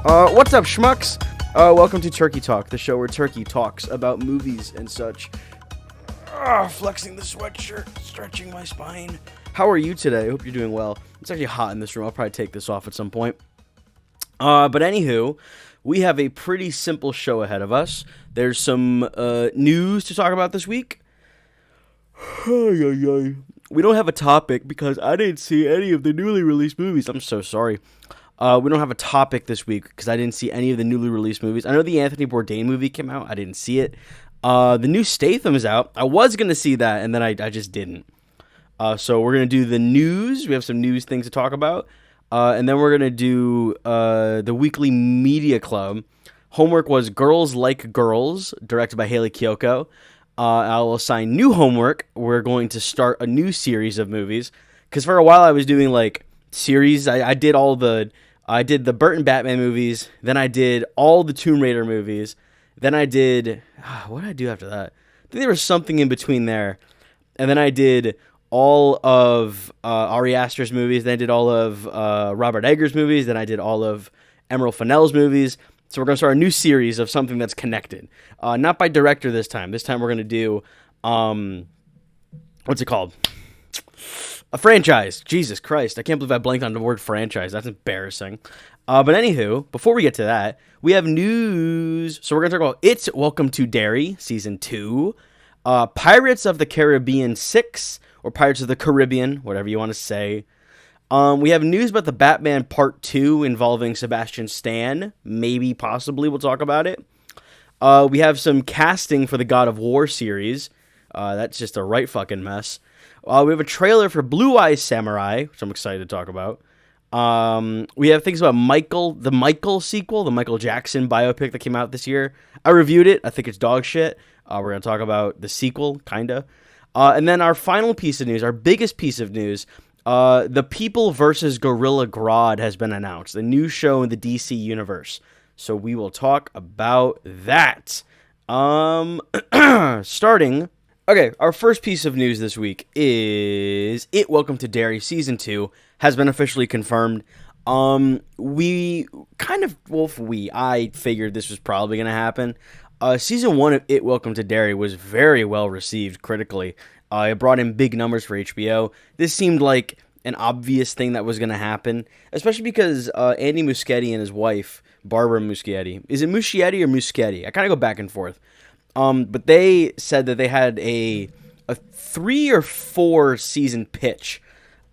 What's up, schmucks? Welcome to Turkey Talk, the show where Turkey talks about movies and such. Flexing the sweatshirt, stretching my spine. How are you today? I hope you're doing well. It's actually hot in this room. I'll probably take this off at some point. But anywho, we have a pretty simple show ahead of us. There's some news to talk about this week. We don't have a topic because I didn't see any of the newly released movies. I'm so sorry. We don't have a topic this week because I didn't see any of the newly released movies. I know the Anthony Bourdain movie came out. I didn't see it. The new Statham is out. I was going to see that, and then I just didn't. So we're going to do the news. We have some news things to talk about. And then we're going to do the weekly media club. Homework was Girls Like Girls, directed by Haley Kiyoko. I'll assign new homework. We're going to start a new series of movies. Because for a while I was doing like series. I did the Burton Batman movies. Then I did all the Tomb Raider movies. Then I did... what did I do after that? I think there was something in between there. And then I did all of Ari Aster's movies. Then I did all of Robert Eggers' movies. Then I did all of Emerald Fennell's movies. So we're going to start a new series of something that's connected. Not by director this time. This time we're going to do... what's it called? A franchise. Jesus Christ. I can't believe I blanked on the word franchise. That's embarrassing. But anywho, before we get to that, we have news. So we're going to talk about IT Welcome to Derry, Season 2. Pirates of the Caribbean 6, or Pirates of the Caribbean, whatever you want to say. We have news about the Batman Part 2 involving Sebastian Stan. Maybe, possibly, we'll talk about it. We have some casting for the God of War series. That's just a right fucking mess. We have a trailer for Blue Eyes Samurai, which I'm excited to talk about. We have things about the Michael sequel, the Michael Jackson biopic that came out this year. I reviewed it. I think it's dog shit. We're going to talk about the sequel, kinda. And then our final piece of news, our biggest piece of news, The People vs. Gorilla Grodd has been announced, the new show in the DC universe. So we will talk about that. Starting... Okay, our first piece of news this week is IT Welcome to Derry Season 2 has been officially confirmed. I figured this was probably going to happen. Season 1 of IT Welcome to Derry was very well received critically. It brought in big numbers for HBO. This seemed like an obvious thing that was going to happen, especially because Andy Muschietti and his wife, Barbara Muschietti. Is it Muschietti or Muschietti? I kind of go back and forth. But they said that they had a 3 or 4 season pitch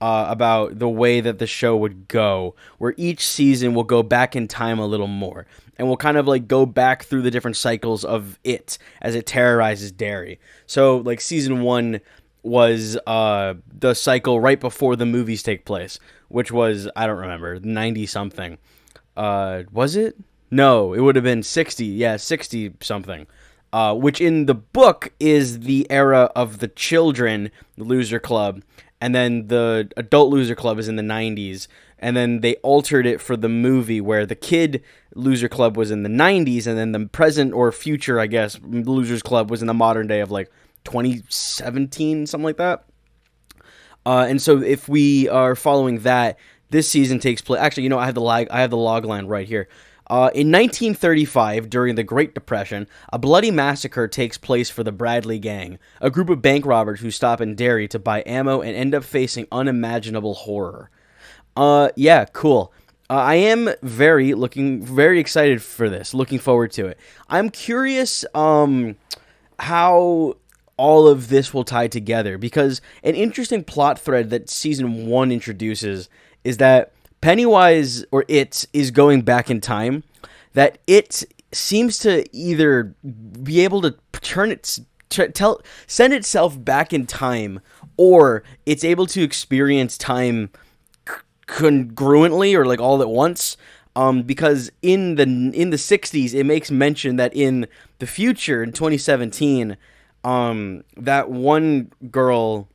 about the way that the show would go, where each season will go back in time a little more, and we'll kind of like go back through the different cycles of it as it terrorizes Derry. So like season 1 was the cycle right before the movies take place, which was, I don't remember, 90 something. Was it? No, it would have been 60. Yeah, 60 something. Which in the book is the era of the children loser club, and then the adult loser club is in the 90s, and then they altered it for the movie where the kid loser club was in the 90s, and then the present or future, I guess, losers club was in the modern day of like 2017, something like that. And so if we are following that, this season takes place. Actually, I have the log line right here. In 1935, during the Great Depression, a bloody massacre takes place for the Bradley Gang, a group of bank robbers who stop in Derry to buy ammo and end up facing unimaginable horror. Yeah, cool. I am very excited for this, looking forward to it. I'm curious how all of this will tie together, because an interesting plot thread that Season 1 introduces is that Pennywise, or it, is going back in time, that it seems to either be able to send itself back in time, or it's able to experience time congruently or like all at once. Because in the 60s, it makes mention that in the future, in 2017, that one girl,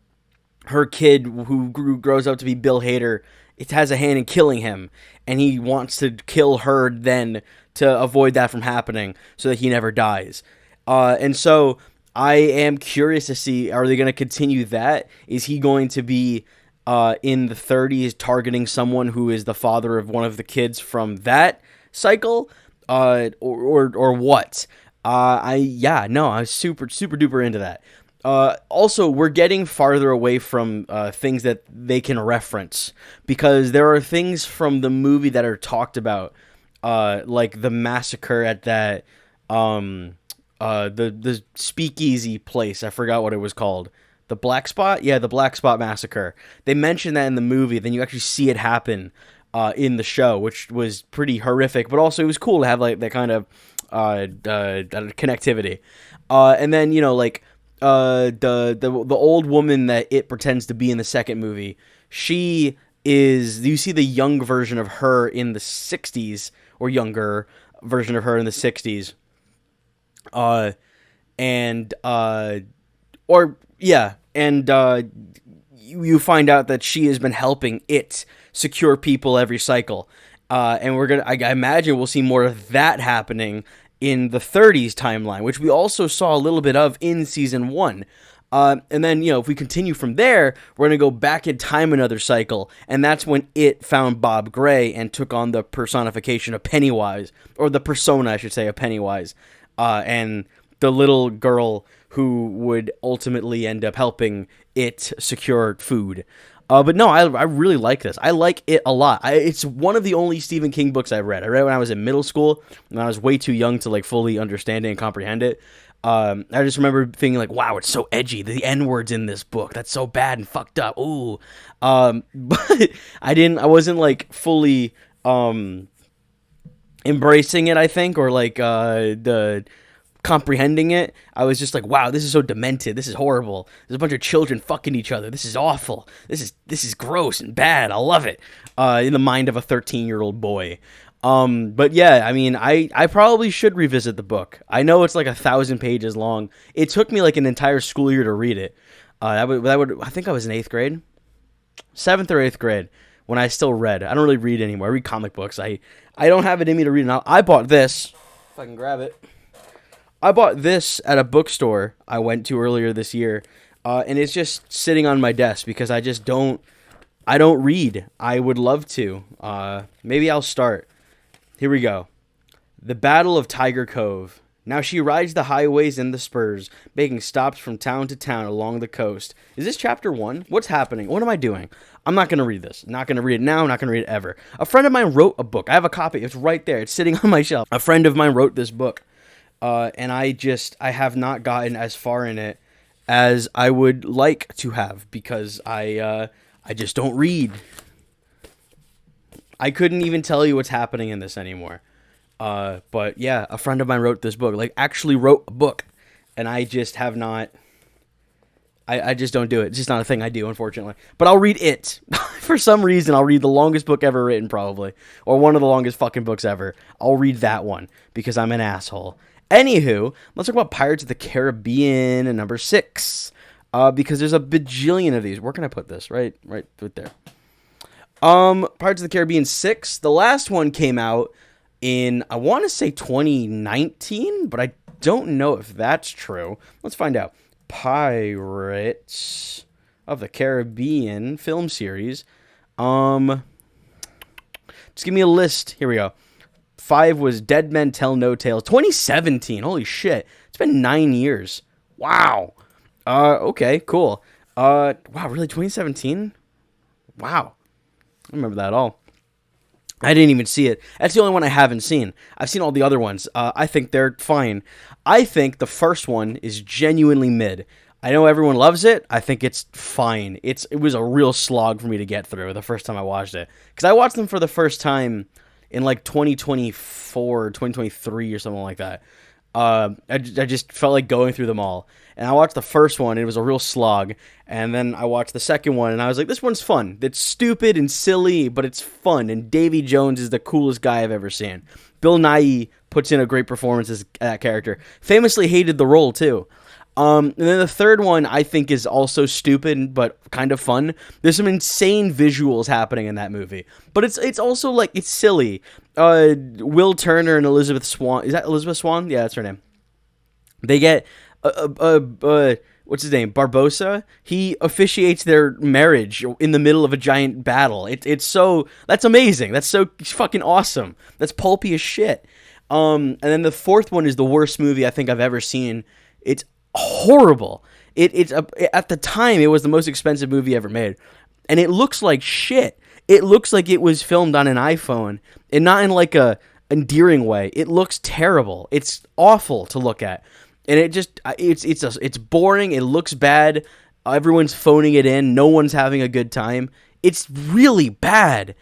her kid who grows up to be Bill Hader, it has a hand in killing him, and he wants to kill her then to avoid that from happening so that he never dies. And so I am curious to see, are they going to continue that? Is he going to be in the 30s targeting someone who is the father of one of the kids from that cycle, or what? I was super duper into that. Also, we're getting farther away from things that they can reference, because there are things from the movie that are talked about, like the massacre at that the speakeasy place. I forgot what it was called. The Black Spot? Yeah, the Black Spot massacre. They mentioned that in the movie, then you actually see it happen in the show, which was pretty horrific, but also it was cool to have like that kind of connectivity. And then, like the old woman that it pretends to be in the second movie, she is, you see the young version of her in the 60s, or younger version of her in the 60s. You find out that she has been helping it secure people every cycle. And I imagine we'll see more of that happening in the 30s timeline, which we also saw a little bit of in season 1. And then, if we continue from there, we're going to go back in time another cycle, and that's when it found Bob Gray and took on the personification of Pennywise, or the persona, I should say, of Pennywise, and the little girl who would ultimately end up helping it secure food. But no, I really like this. I like it a lot. It's one of the only Stephen King books I've read. I read it when I was in middle school, and I was way too young to like fully understand it and comprehend it. I just remember thinking like, wow, it's so edgy. The N-word's in this book. That's so bad and fucked up. Ooh. But I wasn't like fully embracing it, I think, or like the comprehending it. I was just like, wow, this is so demented. This is horrible. There's a bunch of children fucking each other. This is awful. This is gross and bad. I love it. In the mind of a 13-year-old boy. But yeah, I mean, I probably should revisit the book. I know it's like 1,000 pages long. It took me like an entire school year to read it. I think I was in 8th grade, 7th or 8th grade, when I still read. I don't really read anymore. I read comic books. I don't have it in me to read now. I bought this. If I can grab it. I bought this at a bookstore I went to earlier this year, and it's just sitting on my desk because I don't read. I would love to. Maybe I'll start. Here we go. The Battle of Tiger Cove. Now she rides the highways and the spurs, making stops from town to town along the coast. Is this chapter 1? What's happening? What am I doing? I'm not going to read this. Not going to read it now. I'm not going to read it ever. A friend of mine wrote a book. I have a copy. It's right there. It's sitting on my shelf. A friend of mine wrote this book. And I have not gotten as far in it as I would like to have, because I just don't read. I couldn't even tell you what's happening in this anymore. But yeah, a friend of mine wrote this book, like actually wrote a book, and I just have not. I just don't do it. It's just not a thing I do, unfortunately. But I'll read it. For some reason, I'll read the longest book ever written, probably, or one of the longest fucking books ever. I'll read that one because I'm an asshole. Anywho, let's talk about Pirates of the Caribbean number 6, because there's a bajillion of these. Where can I put this? Right there. Pirates of the Caribbean 6. The last one came out in, I want to say 2019, but I don't know if that's true. Let's find out. Pirates of the Caribbean film series. Just give me a list. Here we go. 5 was Dead Men Tell No Tales. 2017. Holy shit. It's been 9 years. Wow. Okay, cool. Wow, really? 2017? Wow. I don't remember that at all. I didn't even see it. That's the only one I haven't seen. I've seen all the other ones. I think they're fine. I think the first one is genuinely mid. I know everyone loves it. I think it's fine. It was a real slog for me to get through the first time I watched it. Because I watched them for the first time in like 2024, 2023 or something like that. I just felt like going through them all. And I watched the first one, and it was a real slog. And then I watched the second one, and I was like, this one's fun. It's stupid and silly, but it's fun. And Davy Jones is the coolest guy I've ever seen. Bill Nighy puts in a great performance as that character. Famously hated the role, too. And then the third one, I think, is also stupid, but kind of fun. There's some insane visuals happening in that movie. But it's also, like, it's silly. Will Turner and Elizabeth Swann. Is that Elizabeth Swann? Yeah, that's her name. They get what's his name, Barbosa, he officiates their marriage in the middle of a giant battle. That's amazing. That's so fucking awesome. That's pulpy as shit. And then the fourth one is the worst movie I think I've ever seen. It's horrible. At the time, it was the most expensive movie ever made, and it looks like shit. It looks like it was filmed on an iPhone, and not in like a endearing way. It looks terrible. It's awful to look at, and it's boring. It looks bad. Everyone's phoning it in. No one's having a good time. It's really bad,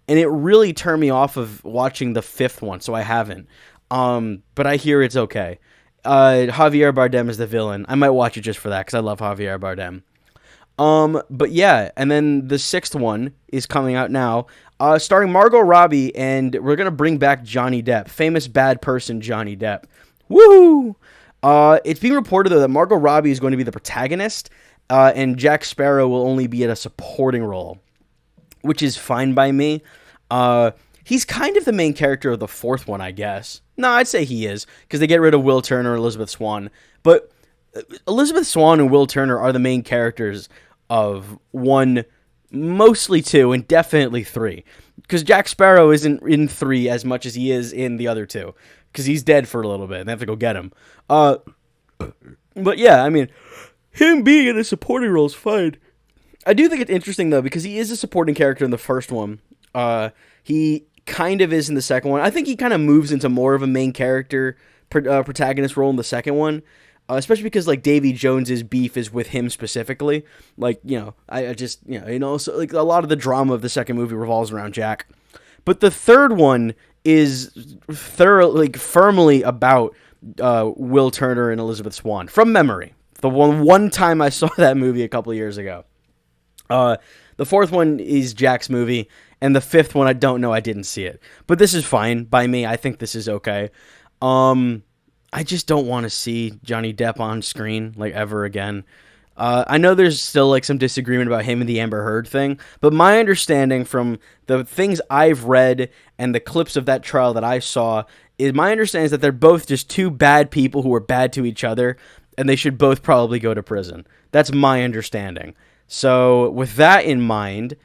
and it really turned me off of watching the fifth one. So I haven't. But I hear it's okay. Javier Bardem is the villain. I might watch it just for that because I love Javier Bardem. But yeah, and then the sixth one is coming out now, starring Margot Robbie, and we're gonna bring back Johnny Depp, famous bad person Johnny Depp. Woo! It's being reported though that Margot Robbie is going to be the protagonist, and Jack Sparrow will only be at a supporting role, which is fine by me. He's kind of the main character of the fourth one, I guess. No, I'd say he is, because they get rid of Will Turner and Elizabeth Swann, but Elizabeth Swann and Will Turner are the main characters of one, mostly two, and definitely three. Because Jack Sparrow isn't in three as much as he is in the other two. Because he's dead for a little bit, and they have to go get him. But yeah, I mean, him being in a supporting role is fine. I do think it's interesting, though, because he is a supporting character in the first one. He kind of is in the second one. I think he kind of moves into more of a main character protagonist role in the second one. Especially because, like, Davy Jones's beef is with him specifically. Like, you know, I just, so, like, a lot of the drama of the second movie revolves around Jack. But the third one is firmly about Will Turner and Elizabeth Swann, from memory. The one time I saw that movie a couple years ago. The fourth one is Jack's movie, and the fifth one, I don't know, I didn't see it. But this is fine by me. I think this is okay. I just don't want to see Johnny Depp on screen, like, ever again. I know there's still, like, some disagreement about him and the Amber Heard thing, but my understanding from the things I've read and the clips of that trial that I saw is my understanding is that they're both just two bad people who are bad to each other, and they should both probably go to prison. That's my understanding. So, with that in mind,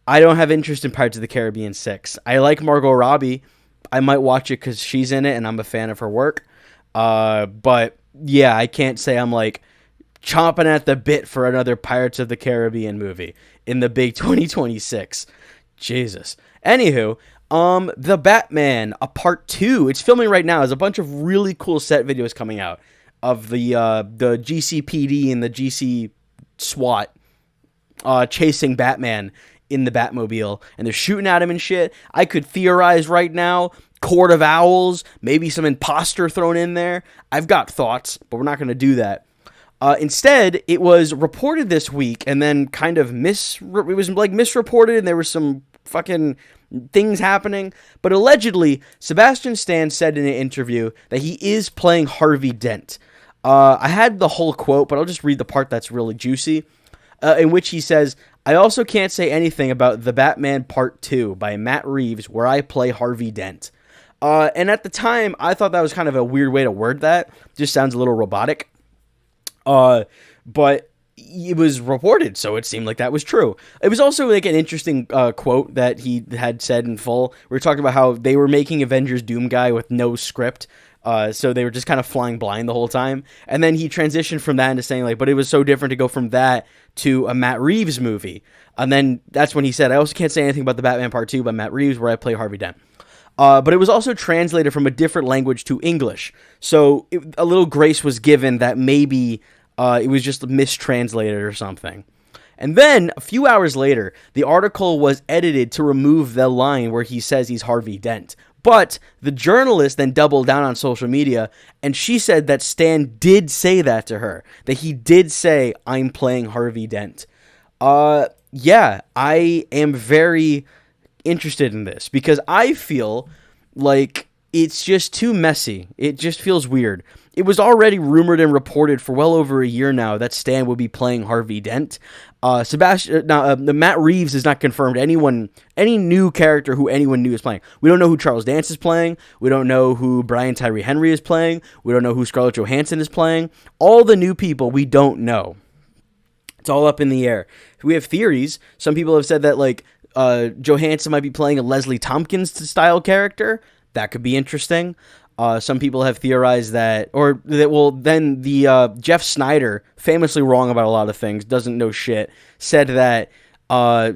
I don't have interest in Pirates of the Caribbean 6. I like Margot Robbie. I might watch it because she's in it, and I'm a fan of her work. But yeah, I can't say I'm like chomping at the bit for another Pirates of the Caribbean movie in the big 2026. Jesus. Anywho, The Batman, a part 2. It's filming right now. There's a bunch of really cool set videos coming out of the GCPD and the GC SWAT chasing Batman in the Batmobile, and they're shooting at him and shit. I could theorize right now, Court of Owls, maybe some imposter thrown in there. I've got thoughts, but we're not going to do that. Instead, it was reported this week, and then kind of misreported, and there was some fucking things happening. But allegedly, Sebastian Stan said in an interview that he is playing Harvey Dent. I had the whole quote, but I'll just read the part that's really juicy, in which he says, "I also can't say anything about The Batman Part 2 by Matt Reeves, where I play Harvey Dent." And at the time, I thought that was kind of a weird way to word that. Just sounds a little robotic. But it was reported, so it seemed like that was true. It was also like an interesting quote that he had said in full. We were talking about how they were making Avengers Doom Guy with no script. So they were just kind of flying blind the whole time. And then he transitioned from that into saying, like, but it was so different to go from that to a Matt Reeves movie. And then that's when he said, "I also can't say anything about The Batman Part 2 by Matt Reeves, where I play Harvey Dent." But it was also translated from a different language to English. So a little grace was given that maybe it was just mistranslated or something. And then, a few hours later, the article was edited to remove the line where he says he's Harvey Dent. But the journalist then doubled down on social media, and she said that Stan did say that to her. That he did say, "I'm playing Harvey Dent." Yeah, I am very interested in this, because I feel like it's just too messy. It just feels weird. It was already rumored and reported for well over a year now that Stan would be playing Harvey Dent. Sebastian, the Matt Reeves is not confirmed. Any new character who anyone new is playing. We don't know who Charles Dance is playing. We don't know who Brian Tyree Henry is playing. We don't know who Scarlett Johansson is playing. All the new people we don't know. It's all up in the air. We have theories. Some people have said that like Johansson might be playing a Leslie Tompkins style character. That could be interesting. Some people have theorized that, then the Jeff Snyder, famously wrong about a lot of things, doesn't know shit, said that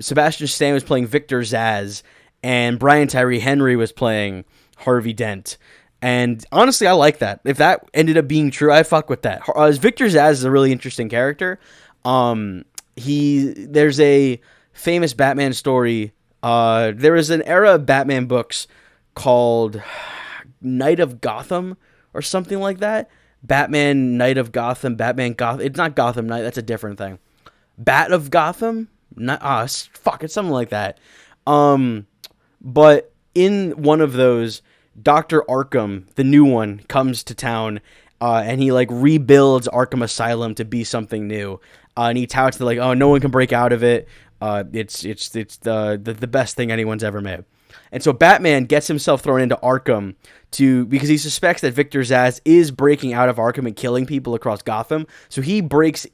Sebastian Stan was playing Victor Zsasz and Brian Tyree Henry was playing Harvey Dent. And honestly, I like that. If that ended up being true, I fuck with that. Victor Zsasz is a really interesting character. There's a famous Batman story. There was an era of Batman books called Night of Gotham or something like that. Batman Night of Gotham, Batman Gotham. It's not Gotham Knight. That's a different thing. Bat of Gotham? It's something like that. But in one of those, Dr. Arkham, the new one, comes to town, and he like rebuilds Arkham Asylum to be something new. And he touts that like, oh, no one can break out of it. It's the best thing anyone's ever made. And so Batman gets himself thrown into Arkham because he suspects that Victor Zsasz is breaking out of Arkham and killing people across Gotham. So he he gets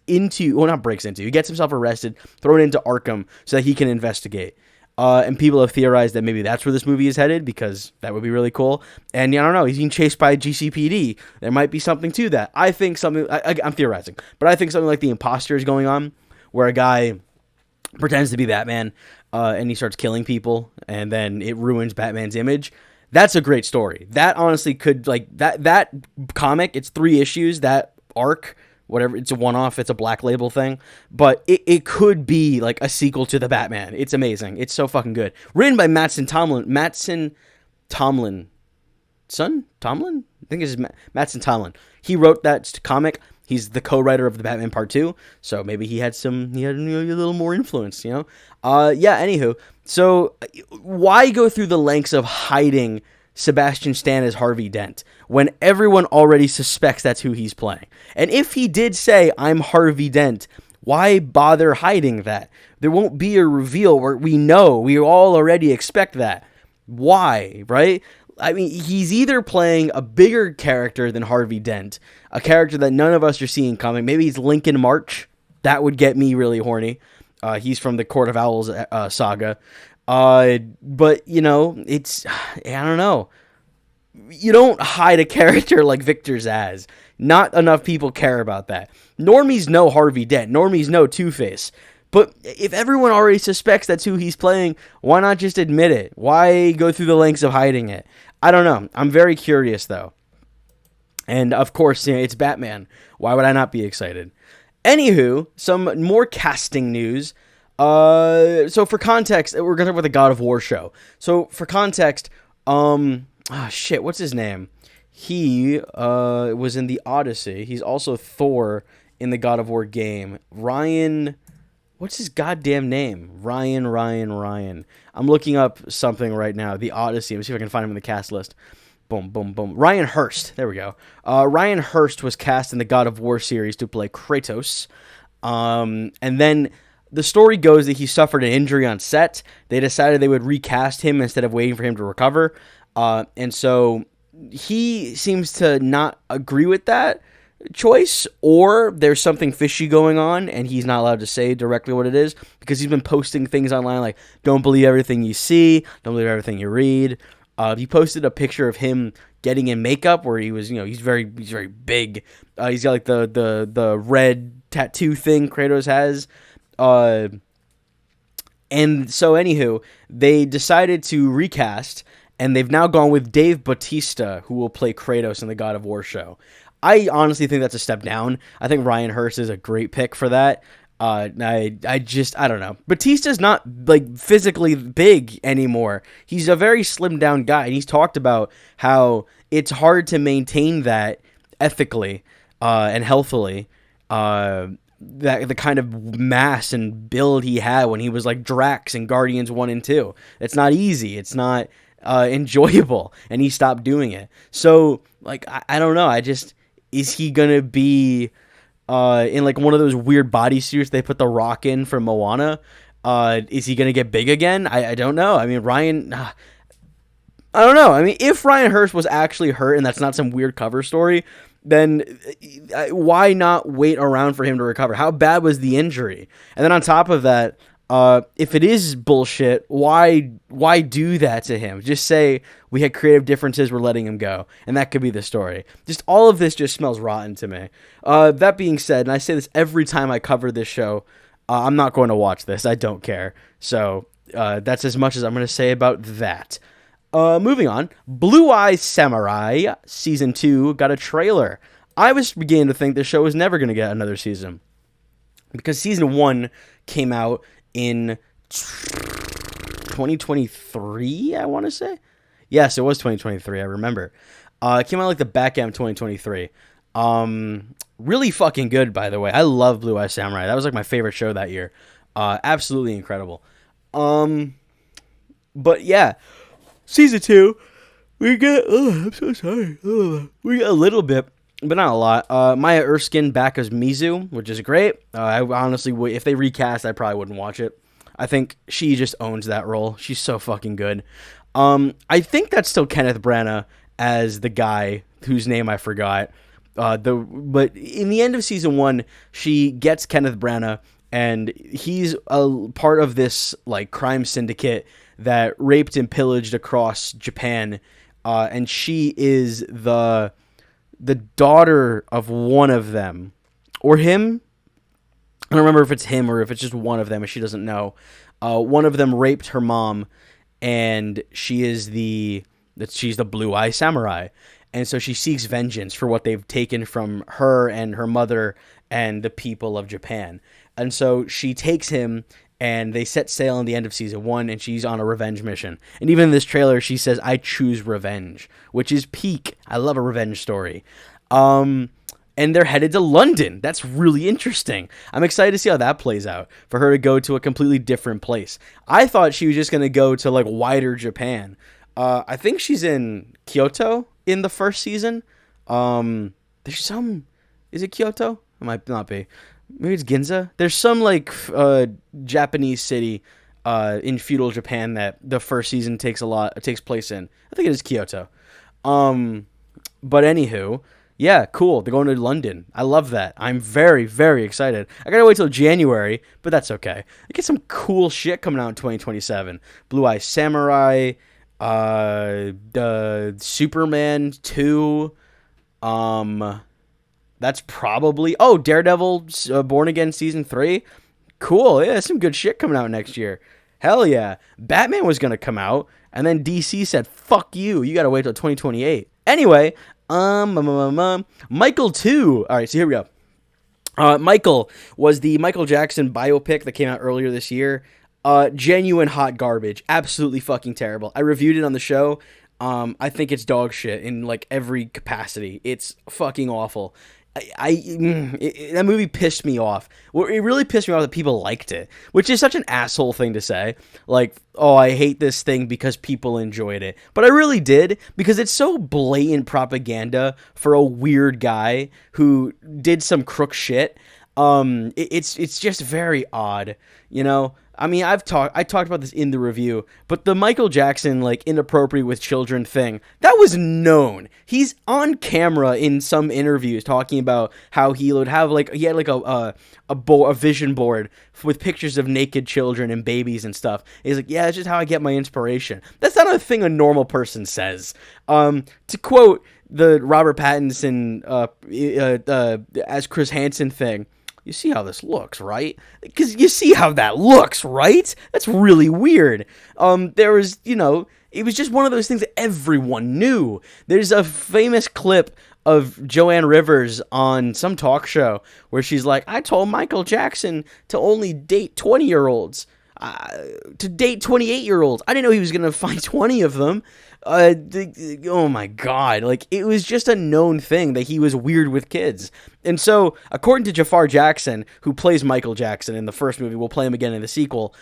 himself arrested, thrown into Arkham so that he can investigate. And people have theorized that maybe that's where this movie is headed, because that would be really cool. And I don't know, he's being chased by GCPD. There might be something to that. I think something, I'm theorizing, but I think something like The Imposter is going on, where a guy pretends to be Batman, and he starts killing people, and then it ruins Batman's image. That's a great story. That honestly could, like, that comic, it's 3 issues, that arc, whatever, it's a one-off, it's a Black Label thing, but it could be, like, a sequel to the Batman. It's amazing. It's so fucking good. Written by Mattson Tomlin. I think it's Mattson Tomlin. He wrote that comic. He's the co-writer of the Batman Part 2, so maybe he had a little more influence, anywho. So why go through the lengths of hiding Sebastian Stan as Harvey Dent when everyone already suspects that's who he's playing? And if he did say, I'm Harvey Dent, why bother hiding that? There won't be a reveal where we all already expect that. Why, right? I mean, he's either playing a bigger character than Harvey Dent, a character that none of us are seeing coming. Maybe he's Lincoln March. That would get me really horny. He's from the Court of Owls saga. But, it's, I don't know. You don't hide a character like Victor Zsasz. Not enough people care about that. Normies know Harvey Dent. Normies know Two-Face. But if everyone already suspects that's who he's playing, why not just admit it? Why go through the lengths of hiding it? I don't know. I'm very curious, though. And, of course, it's Batman. Why would I not be excited? Anywho, some more casting news. So, for context, we're going to talk about the God of War show. So, for context, what's his name? He was in the Odyssey. He's also Thor in the God of War game. Ryan... What's his goddamn name? Ryan. I'm looking up something right now. The Odyssey. Let me see if I can find him in the cast list. Boom, boom, boom. Ryan Hurst. There we go. Ryan Hurst was cast in the God of War series to play Kratos. And then the story goes that he suffered an injury on set. They decided they would recast him instead of waiting for him to recover. And so he seems to not agree with that choice, or there's something fishy going on and he's not allowed to say directly what it is, because he's been posting things online like, don't believe everything you see, don't believe everything you read. He posted a picture of him getting in makeup where he was, he's very big. He's got like the red tattoo thing Kratos has. And so anywho, they decided to recast, and they've now gone with Dave Bautista, who will play Kratos in the God of War show. I honestly think that's a step down. I think Ryan Hurst is a great pick for that. I don't know. Batista's not like physically big anymore. He's a very slimmed down guy, and he's talked about how it's hard to maintain that ethically and healthily. That the kind of mass and build he had when he was like Drax in Guardians 1 and 2. It's not easy. It's not enjoyable, and he stopped doing it. So like I don't know. Is he gonna be in like one of those weird bodysuits they put the Rock in from Moana. Is he gonna get big again? I don't know. I mean, Ryan. I don't know. I mean, if Ryan Hurst was actually hurt and that's not some weird cover story, then why not wait around for him to recover? How bad was the injury? And then on top of that, if it is bullshit, why do that to him? Just say we had creative differences, we're letting him go, and that could be the story. Just all of this just smells rotten to me. That being said, and I say this every time I cover this show, I'm not going to watch this. I don't care. So that's as much as I'm going to say about that. Moving on, Blue Eye Samurai Season 2 got a trailer. I was beginning to think the show was never going to get another season, because Season 1 came out in 2023, I want to say. Yes, it was 2023, I remember. It came out like the back end of 2023. Really fucking good, by the way. I love Blue Eye Samurai. That was like my favorite show that year. Absolutely incredible. But yeah, Season 2, we get, I'm so sorry. We get a little bit, but not a lot. Maya Erskine back as Mizu, which is great. I honestly would, if they recast, I probably wouldn't watch it. I think she just owns that role. She's so fucking good. I think that's still Kenneth Branagh as the guy whose name I forgot. But in the end of Season 1, she gets Kenneth Branagh, and he's a part of this like crime syndicate that raped and pillaged across Japan, and she is the daughter of one of them, or him. I don't remember if it's him or if it's just one of them, and she doesn't know. One of them raped her mom, and she's the Blue Eye Samurai, and so she seeks vengeance for what they've taken from her and her mother and the people of Japan. And so she takes him, and they set sail in the end of Season 1, and she's on a revenge mission. And even in this trailer, she says, "I choose revenge," which is peak. I love a revenge story. And they're headed to London. That's really interesting. I'm excited to see how that plays out, for her to go to a completely different place. I thought she was just going to go to like wider Japan. I think she's in Kyoto in the first season. There's some... Is it Kyoto? It might not be. Maybe it's Ginza. There's some like Japanese city in feudal Japan that the first season takes place in. I think it is Kyoto. But anywho, yeah, cool. They're going to London. I love that. I'm very, very excited. I gotta wait till January, but that's okay. I get some cool shit coming out in 2027. Blue Eye Samurai, the Superman 2, that's probably... Oh, Daredevil Born Again Season 3. Cool. Yeah, some good shit coming out next year. Hell yeah. Batman was going to come out, and then DC said, fuck you. You got to wait till 2028. Anyway, Michael 2. All right, so here we go. Michael was the Michael Jackson biopic that came out earlier this year. Genuine hot garbage. Absolutely fucking terrible. I reviewed it on the show. I think it's dog shit in like every capacity. It's fucking awful. That movie pissed me off. Well, it really pissed me off that people liked it, which is such an asshole thing to say. Like, oh, I hate this thing because people enjoyed it. But I really did, because it's so blatant propaganda for a weird guy who did some crook shit. It's just very odd, you know? I mean, I talked about this in the review, but the Michael Jackson, like, inappropriate with children thing, that was known. He's on camera in some interviews talking about how he would have, like, he had, like, a vision board with pictures of naked children and babies and stuff. He's like, yeah, that's just how I get my inspiration. That's not a thing a normal person says. To quote the Robert Pattinson, as Chris Hansen thing, you see how this looks, right? Because you see how that looks, right? That's really weird. There was, you know, it was just one of those things that everyone knew. There's a famous clip of Joanne Rivers on some talk show where she's like, I told Michael Jackson to only date 20-year-olds, to date 28-year-olds. I didn't know he was going to find 20 of them. Oh my God. Like, it was just a known thing that he was weird with kids. And so, according to Jafar Jackson, who plays Michael Jackson in the first movie, we'll play him again in the sequel,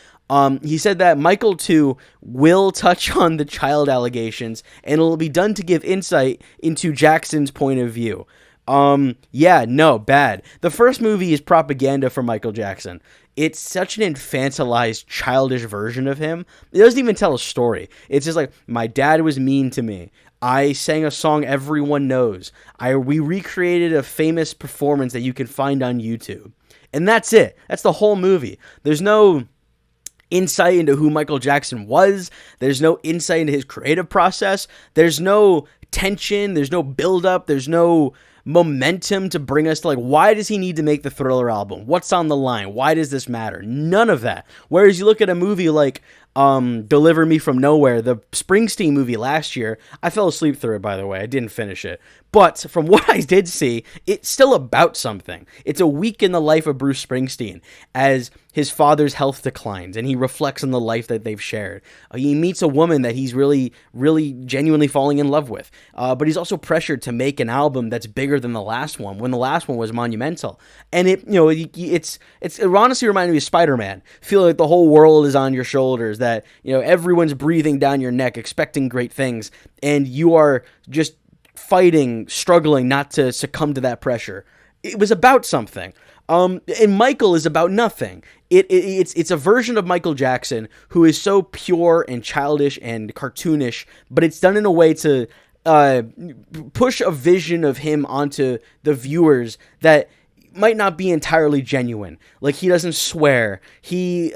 he said that Michael 2 will touch on the child allegations, and it'll be done to give insight into Jackson's point of view. Yeah, no, bad. The first movie is propaganda for Michael Jackson. It's such an infantilized, childish version of him. It doesn't even tell a story. It's just like, my dad was mean to me. I sang a song everyone knows. We recreated a famous performance that you can find on YouTube. And that's it. That's the whole movie. There's no insight into who Michael Jackson was. There's no insight into his creative process. There's no tension. There's no buildup. There's no momentum to bring us to, like, why does he need to make the Thriller album? What's on the line? Why does this matter? None of that. Whereas you look at a movie like Deliver Me From Nowhere, the Springsteen movie last year. I fell asleep through it, by the way. I didn't finish it. But from what I did see, it's still about something. It's a week in the life of Bruce Springsteen as his father's health declines, and he reflects on the life that they've shared. He meets a woman that he's really, really genuinely falling in love with. But he's also pressured to make an album that's bigger than the last one, when the last one was monumental. And it honestly reminded me of Spider-Man. Feel like the whole world is on your shoulders, that, everyone's breathing down your neck, expecting great things, and you are just fighting, struggling not to succumb to that pressure. It was about something. And Michael is about nothing. It's a version of Michael Jackson who is so pure and childish and cartoonish, but it's done in a way to push a vision of him onto the viewers that might not be entirely genuine. Like, he doesn't swear. He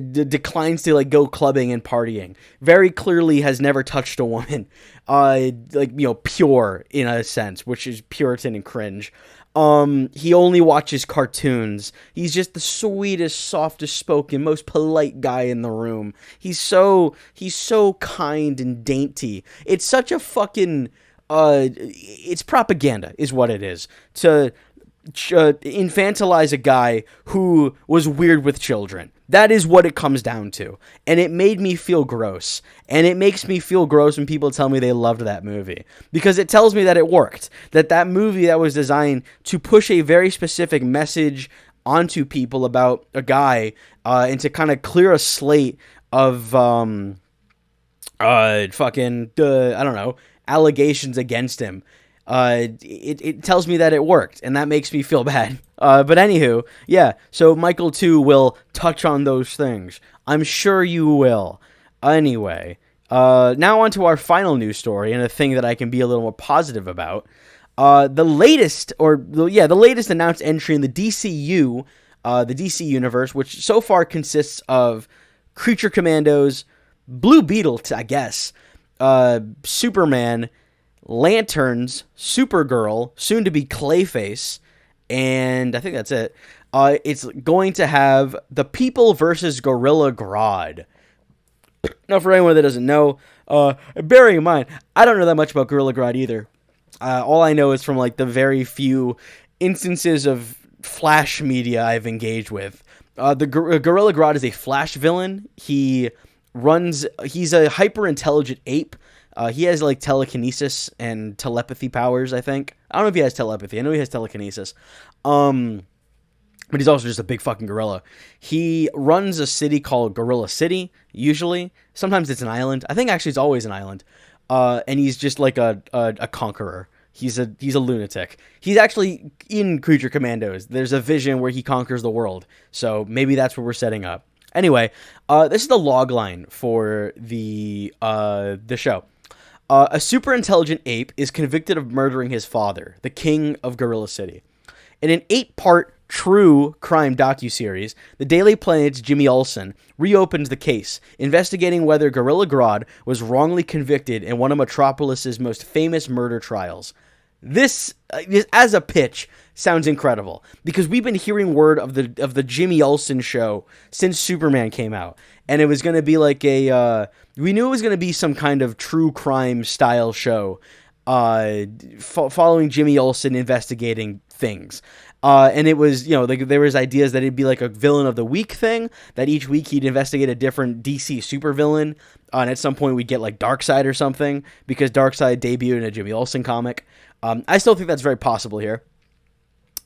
declines to, like, go clubbing and partying. Very clearly has never touched a woman. Pure in a sense, which is Puritan and cringe. He only watches cartoons. He's just the sweetest, softest spoken, most polite guy in the room. He's so kind and dainty. It's such a fucking, it's propaganda is what it is. To infantilize a guy who was weird with children. That is what it comes down to. And it made me feel gross. And it makes me feel gross when people tell me they loved that movie. Because it tells me that it worked. That movie that was designed to push a very specific message onto people about a guy, and to kind of clear a slate of, allegations against him. It tells me that it worked, and that makes me feel bad. But anywho, yeah, so Michael 2 will touch on those things. I'm sure you will. Anyway, now on to our final news story, and a thing that I can be a little more positive about. The latest announced entry in the DCU, the DC universe, which so far consists of Creature Commandos, Blue Beetle, I guess, Superman, Lanterns, Supergirl, soon to be Clayface, and I think that's it. It's going to have the People versus Gorilla Grodd. Now, for anyone that doesn't know, bearing in mind, I don't know that much about Gorilla Grodd either. All I know is from, like, the very few instances of Flash media I've engaged with. The Gorilla Grodd is a Flash villain. He's a hyper-intelligent ape. He has, like, telekinesis and telepathy powers, I think. I don't know if he has telepathy. I know he has telekinesis. But he's also just a big fucking gorilla. He runs a city called Gorilla City, usually. Sometimes it's an island. I think actually it's always an island. And he's just like a conqueror. He's a lunatic. He's actually in Creature Commandos. There's a vision where he conquers the world. So maybe that's what we're setting up. Anyway, this is the log line for the show. A super intelligent ape is convicted of murdering his father, the king of Gorilla City. In an 8-part true crime docuseries, the Daily Planet's Jimmy Olsen reopens the case, investigating whether Gorilla Grodd was wrongly convicted in one of Metropolis's most famous murder trials. This, as a pitch, sounds incredible, because we've been hearing word of the Jimmy Olsen show since Superman came out, and it was going to be like we knew it was going to be some kind of true crime style show, following Jimmy Olsen investigating things. And it was, there was ideas that it'd be like a villain of the week thing, that each week he'd investigate a different DC supervillain, and at some point we'd get like Darkseid or something, because Darkseid debuted in a Jimmy Olsen comic. I still think that's very possible here.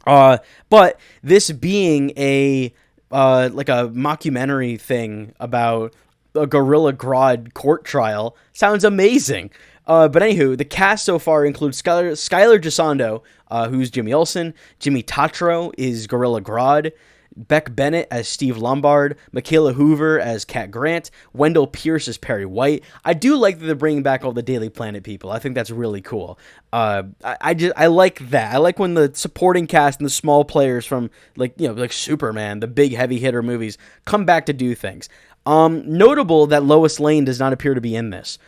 But this being a mockumentary thing about a Gorilla Grodd court trial sounds amazing. But anywho, the cast so far includes Skylar Gisondo, who's Jimmy Olsen. Jimmy Tatro is Gorilla Grodd. Beck Bennett as Steve Lombard, Michaela Hoover as Kat Grant, Wendell Pierce as Perry White. I do like that they're bringing back all the Daily Planet people. I think that's really cool. I like that. I like when the supporting cast and the small players from like Superman, the big heavy hitter movies, come back to do things. Notable that Lois Lane does not appear to be in this.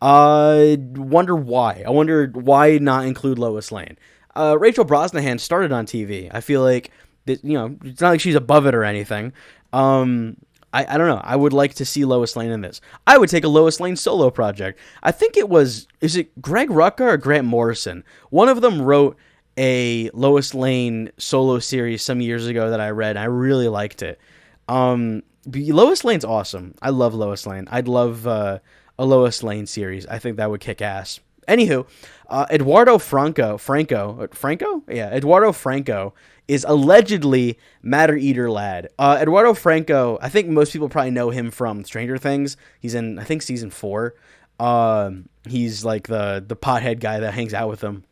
Wonder why. I wonder why not include Lois Lane. Rachel Brosnahan started on TV. I feel like it's not like she's above it or anything. I don't know. I would like to see Lois Lane in this. I would take a Lois Lane solo project. I think is it Greg Rucka or Grant Morrison? One of them wrote a Lois Lane solo series some years ago that I read. I really liked it. Lois Lane's awesome. I love Lois Lane. I'd love a Lois Lane series. I think that would kick ass. Anywho, Eduardo Franco is allegedly Matter Eater Lad. Eduardo Franco, I think most people probably know him from Stranger Things. He's in, I think, season 4. He's like the pothead guy that hangs out with them.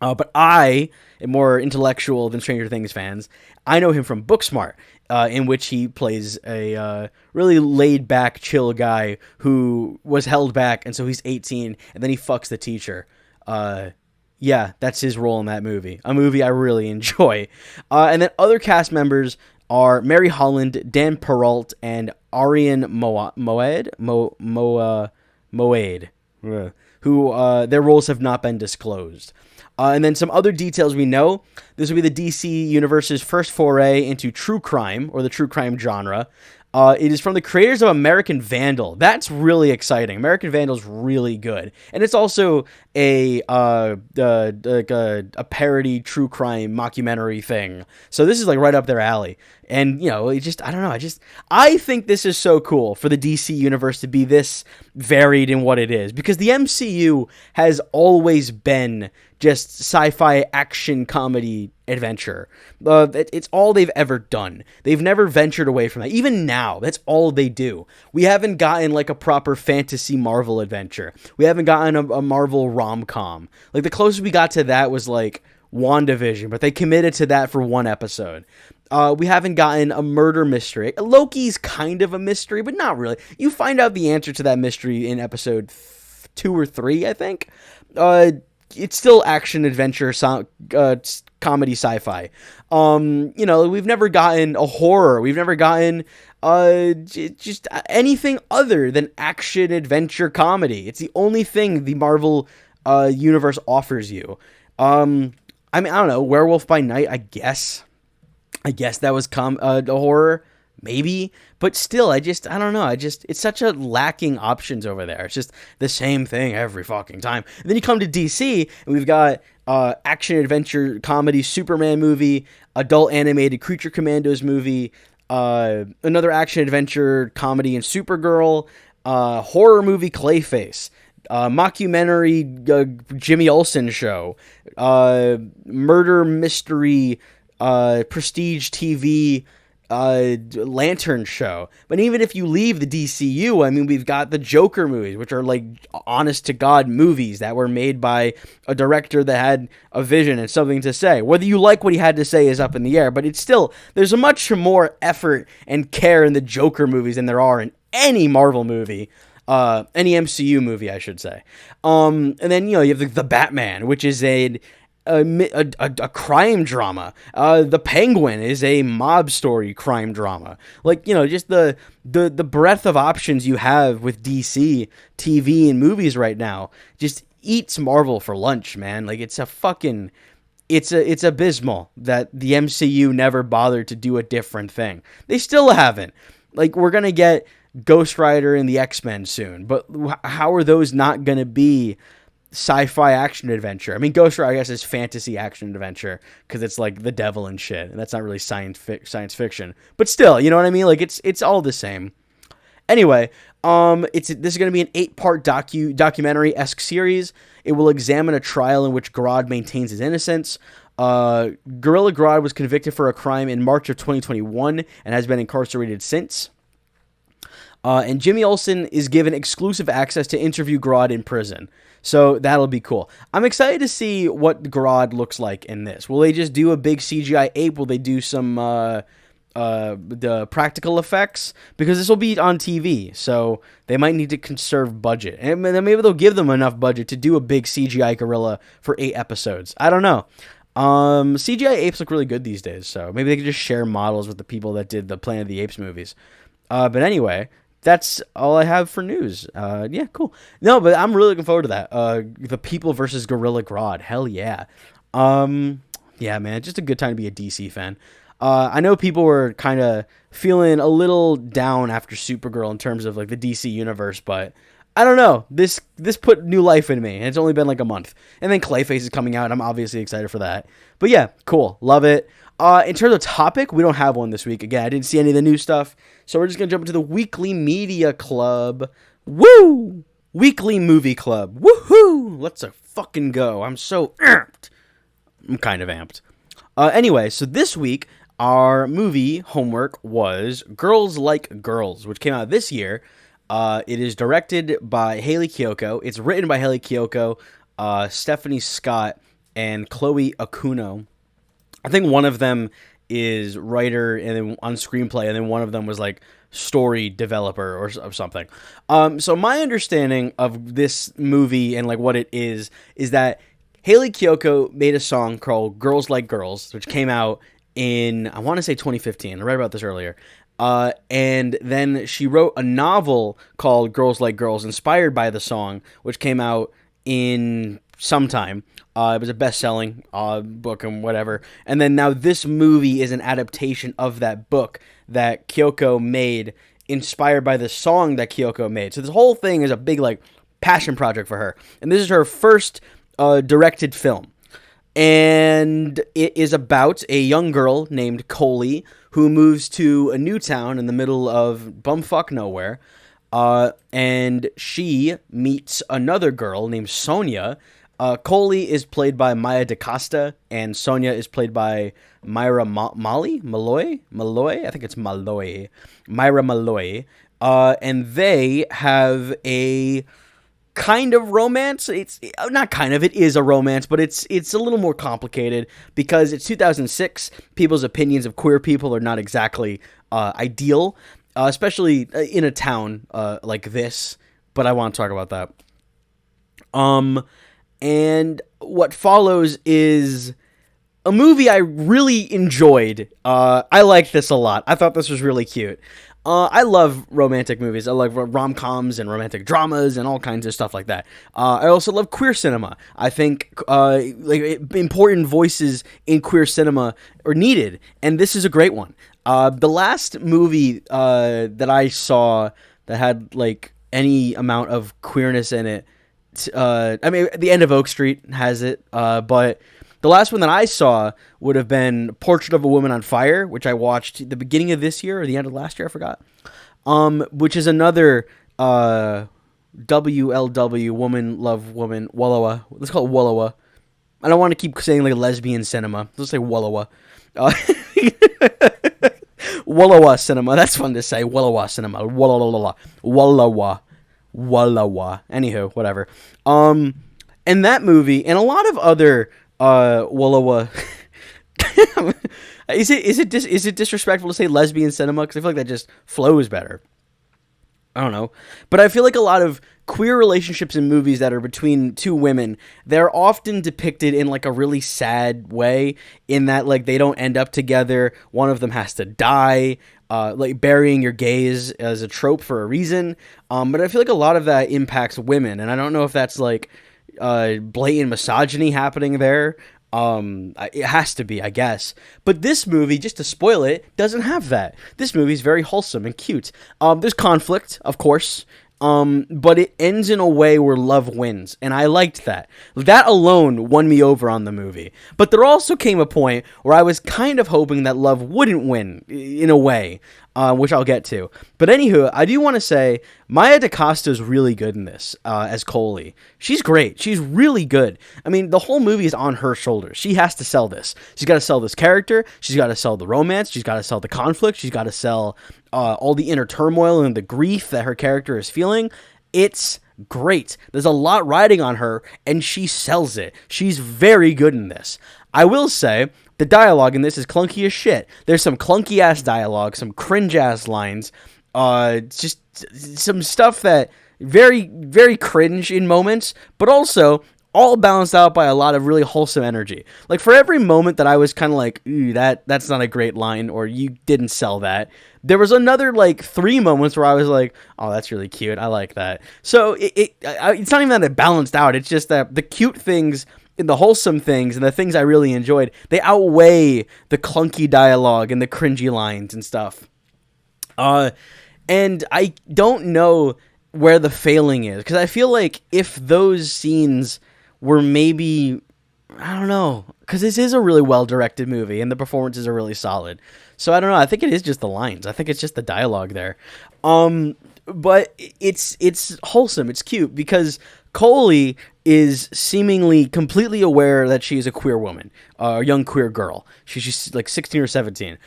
But I am more intellectual than Stranger Things fans. I know him from Booksmart, in which he plays a really laid-back, chill guy who was held back, and so he's 18, and then he fucks the teacher. Yeah, that's his role in that movie. A movie I really enjoy. And then other cast members are Mary Holland, Dan Perrault, and Arian Moed, who their roles have not been disclosed. And then some other details we know. This will be the DC Universe's first foray into true crime, or the true crime genre. It is from the creators of American Vandal. That's really exciting. American Vandal's really good, and it's also a parody true crime mockumentary thing. So this is like right up their alley. And I think this is so cool for the DC universe to be this varied in what it is, because the MCU has always been just sci-fi action comedy adventure. It's all they've ever done. They've never ventured away from that. Even now, that's all they do. We haven't gotten like a proper fantasy Marvel adventure. We haven't gotten a Marvel rom-com. Like the closest we got to that was like WandaVision, but they committed to that for one episode. We haven't gotten a murder mystery. Loki's kind of a mystery, but not really. You find out the answer to that mystery in episode 2 or 3, I think. It's still action, adventure, comedy, sci-fi. We've never gotten a horror. We've never gotten just anything other than action, adventure, comedy. It's the only thing the Marvel universe offers you. I don't know. Werewolf by Night, I guess that was a horror. Maybe, but still, I don't know. It's such a lacking options over there. It's just the same thing every fucking time. And then you come to DC, and we've got action, adventure, comedy, Superman movie, adult animated Creature Commandos movie, another action, adventure, comedy, and Supergirl, horror movie Clayface, mockumentary Jimmy Olsen show, murder mystery, prestige TV, Lantern show. But even if you leave the DCU, I mean, we've got the Joker movies, which are like honest to God movies that were made by a director that had a vision and something to say. Whether you like what he had to say is up in the air, but it's still, there's a much more effort and care in the Joker movies than there are in any Marvel movie. Any MCU movie, I should say. And then, you have the Batman, which is a crime drama. The Penguin is a mob story crime drama. Like, just the breadth of options you have with DC TV and movies right now just eats Marvel for lunch, man. Like, it's abysmal that the MCU never bothered to do a different thing. They still haven't. Like, we're gonna get Ghost Rider and the X-Men soon, but how are those not gonna be sci-fi action adventure? I mean, Ghost Rider, I guess, is fantasy action adventure because it's like the devil and shit, and that's not really science fiction. But still, you know what I mean? Like, it's all the same. Anyway, this is going to be an 8-part documentary-esque series. It will examine a trial in which Grodd maintains his innocence. Gorilla Grodd was convicted for a crime in March of 2021 and has been incarcerated since. And Jimmy Olsen is given exclusive access to interview Grodd in prison. So that'll be cool. I'm excited to see what Grodd looks like in this. Will they just do a big CGI ape? Will they do some the practical effects? Because this will be on TV, so they might need to conserve budget. And then maybe they'll give them enough budget to do a big CGI gorilla for 8 episodes. I don't know. CGI apes look really good these days, so maybe they could just share models with the people that did the Planet of the Apes movies. But anyway, that's all I have for news. Yeah, cool. No, but I'm really looking forward to that. The People versus Gorilla Grodd. Hell yeah. Yeah, man, just a good time to be a DC fan. I know people were kind of feeling a little down after Supergirl in terms of like the DC universe, but I don't know. This put new life in me, and it's only been like a month. And then Clayface is coming out, and I'm obviously excited for that. But yeah, cool. Love it. In terms of topic, we don't have one this week. Again, I didn't see any of the new stuff, so we're just going to jump into the Weekly Media Club. Woo! Weekly Movie Club. Woohoo! Let's fucking go. I'm so amped. I'm kind of amped. Anyway, so this week, our movie homework was Girls Like Girls, which came out this year. It is directed by Hayley Kiyoko. It's written by Hayley Kiyoko, Stephanie Scott, and Chloe Okuno. I think one of them is writer and then on screenplay, and then one of them was like story developer or something. So my understanding of this movie and like what it is that Hayley Kiyoko made a song called Girls Like Girls, which came out in, I want to say 2015. I read about this earlier. And then she wrote a novel called Girls Like Girls, inspired by the song, which came out in sometime. It was a best-selling book and whatever. And then now this movie is an adaptation of that book that Kiyoko made, inspired by the song that Kiyoko made. So this whole thing is a big like passion project for her. And this is her first directed film. And it is about a young girl named Coley who moves to a new town in the middle of bumfuck nowhere. And she meets another girl named Sonia. Coley is played by Maya DaCosta, and Sonia is played by Myra Malloy? I think it's Malloy. Myra Malloy. And they have a kind of romance. It's not kind of, it is a romance, but it's a little more complicated because it's 2006. People's opinions of queer people are not exactly ideal, especially in a town like this, but I want to talk about that. And what follows is a movie I really enjoyed. I liked this a lot. I thought this was really cute. I love romantic movies. I love rom-coms and romantic dramas and all kinds of stuff like that. I also love queer cinema. I think important voices in queer cinema are needed, and this is a great one. The last movie that I saw that had like any amount of queerness in it, I mean, The End of Oak Street has it, but the last one that I saw would have been Portrait of a Woman on Fire, which I watched at the beginning of this year or the end of last year, I forgot. Which is another WLW, Woman Love Woman, Wallowa. Let's call it Wallowa. I don't want to keep saying like lesbian cinema. Let's say Wallowa. Wallowa cinema. That's fun to say. Wallowa cinema. Wallowa. Anywho, whatever. And that movie and a lot of other Wallowa. Is it disrespectful to say lesbian cinema? Because I feel like that just flows better. I don't know. But I feel like a lot of queer relationships in movies that are between two women, they're often depicted in like a really sad way, in that like they don't end up together. One of them has to die. Like burying your gays as a trope for a reason. But I feel like a lot of that impacts women. And I don't know if that's like blatant misogyny happening there. It has to be, I guess. But this movie, just to spoil it, doesn't have that. This movie is very wholesome and cute. There's conflict, of course. But it ends in a way where love wins, and I liked that. That alone won me over on the movie. But there also came a point where I was kind of hoping that love wouldn't win, in a way. which I'll get to. But anywho, I do want to say Maya DaCosta is really good in this as Coley. She's great. She's really good. I mean, the whole movie is on her shoulders. She has to sell this. She's got to sell this character. She's got to sell the romance. She's got to sell the conflict. She's got to sell all the inner turmoil and the grief that her character is feeling. It's great. There's a lot riding on her, and she sells it. She's very good in this. I will say, the dialogue in this is clunky as shit. There's some clunky-ass dialogue, some cringe-ass lines, just some stuff that very, very cringe in moments, but also all balanced out by a lot of really wholesome energy. Like, for every moment that I was kind of like, ooh, that's not a great line, or you didn't sell that, there was another, like, 3 moments where I was like, oh, that's really cute, I like that. So, it's not even that it balanced out, it's just that the cute things and the wholesome things and the things I really enjoyed, they outweigh the clunky dialogue and the cringy lines and stuff. And I don't know where the failing is, because I feel like if those scenes were maybe, I don't know, because this is a really well-directed movie and the performances are really solid. So I don't know, I think it is just the lines. I think it's just the dialogue there. But it's wholesome, it's cute, because Coley is seemingly completely aware that she's a queer woman, a young queer girl. She's like 16 or 17.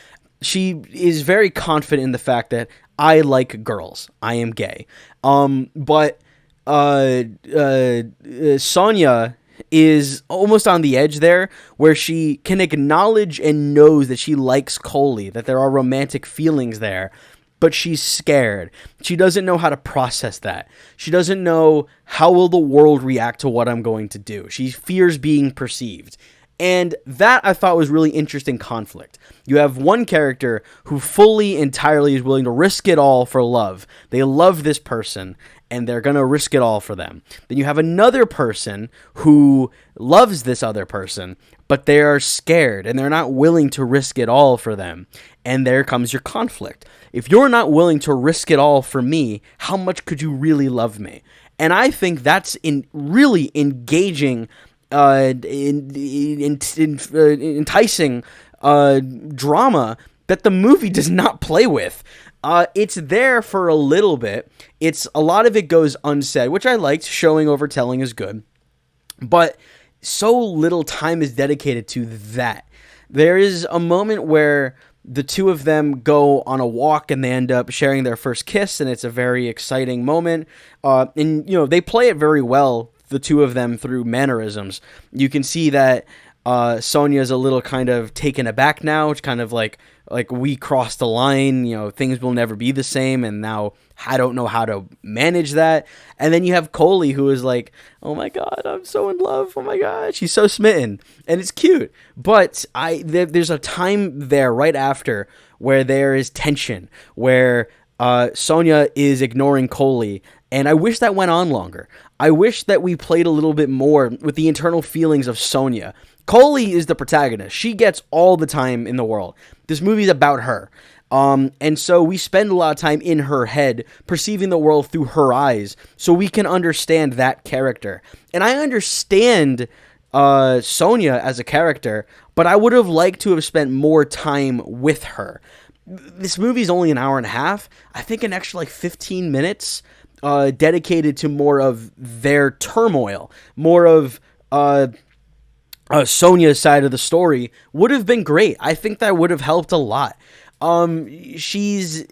She is very confident in the fact that I like girls. I am gay. But Sonia is almost on the edge there, where she can acknowledge and knows that she likes Coley, that there are romantic feelings there, but she's scared. She doesn't know how to process that. She doesn't know how will the world react to what I'm going to do. She fears being perceived. And that I thought was really interesting conflict. You have one character who fully, entirely is willing to risk it all for love. They love this person, and they're going to risk it all for them. Then you have another person who loves this other person, but they are scared, and they're not willing to risk it all for them. And there comes your conflict. If you're not willing to risk it all for me, how much could you really love me? And I think that's really engaging, enticing drama that the movie does not play with. It's there for a little bit. A lot of it goes unsaid, which I liked. Showing over telling is good. But so little time is dedicated to that. There is a moment where the two of them go on a walk and they end up sharing their first kiss, and it's a very exciting moment. And, they play it very well, the two of them, through mannerisms. You can see that Sonia's a little kind of taken aback now. It's kind of like we crossed the line, things will never be the same, and now I don't know how to manage that. And then you have Coley, who is like, oh my god, I'm so in love, oh my god, she's so smitten, and it's cute. But there's a time there right after where there is tension, where Sonia is ignoring Coley, and I wish that went on longer. I wish that we played a little bit more with the internal feelings of Sonia. Coley is the protagonist. She gets all the time in the world. This movie's about her. And so we spend a lot of time in her head, perceiving the world through her eyes, so we can understand that character. And I understand Sonia as a character, but I would have liked to have spent more time with her. This movie's only an hour and a half. I think an extra 15 minutes dedicated to more of their turmoil, more of Sonia's side of the story would have been great. I think that would have helped a lot. She is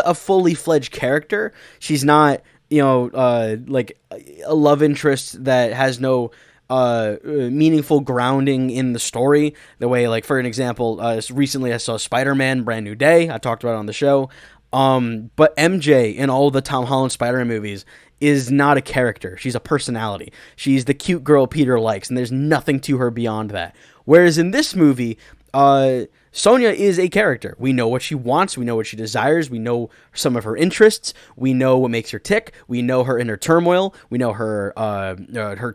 a fully fledged character. She's not, like a love interest that has no meaningful grounding in the story. The way, like, for an example, recently I saw Spider-Man Brand New Day. I talked about it on the show. But MJ in all the Tom Holland Spider-Man movies is not a character. She's a personality. She's the cute girl Peter likes, and there's nothing to her beyond that. Whereas in this movie, Sonia is a character. We know what she wants. We know what she desires. We know some of her interests. We know what makes her tick. We know her inner turmoil. We know her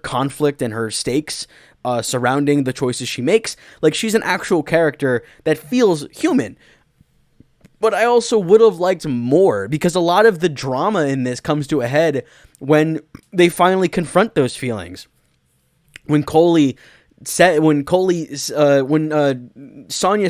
conflict and her stakes surrounding the choices she makes. Like, she's an actual character that feels human. But I also would have liked more, because a lot of the drama in this comes to a head when they finally confront those feelings. When Sonia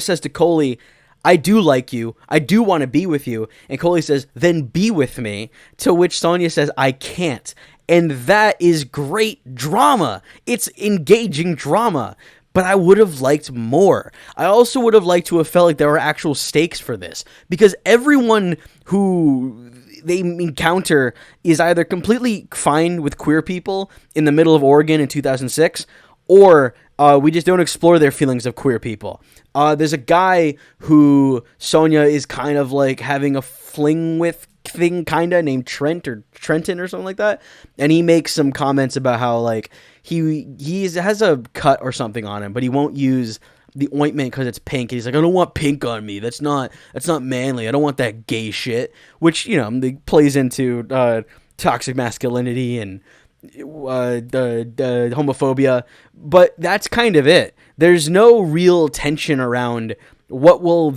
says to Coley, I do like you. I do want to be with you. And Coley says, then be with me. To which Sonya says, I can't. And that is great drama. It's engaging drama. But I would have liked more. I also would have liked to have felt like there were actual stakes for this. Because everyone who they encounter is either completely fine with queer people in the middle of Oregon in 2006, or we just don't explore their feelings of queer people. There's a guy who Sonya is kind of like having a fling with named Trent or Trenton or something like that. And he makes some comments about how like he has a cut or something on him, but he won't use the ointment because it's pink. He's like, I don't want pink on me. That's not manly. I don't want that gay shit, which, you know, plays into toxic masculinity and the homophobia. But that's kind of it. There's no real tension around what will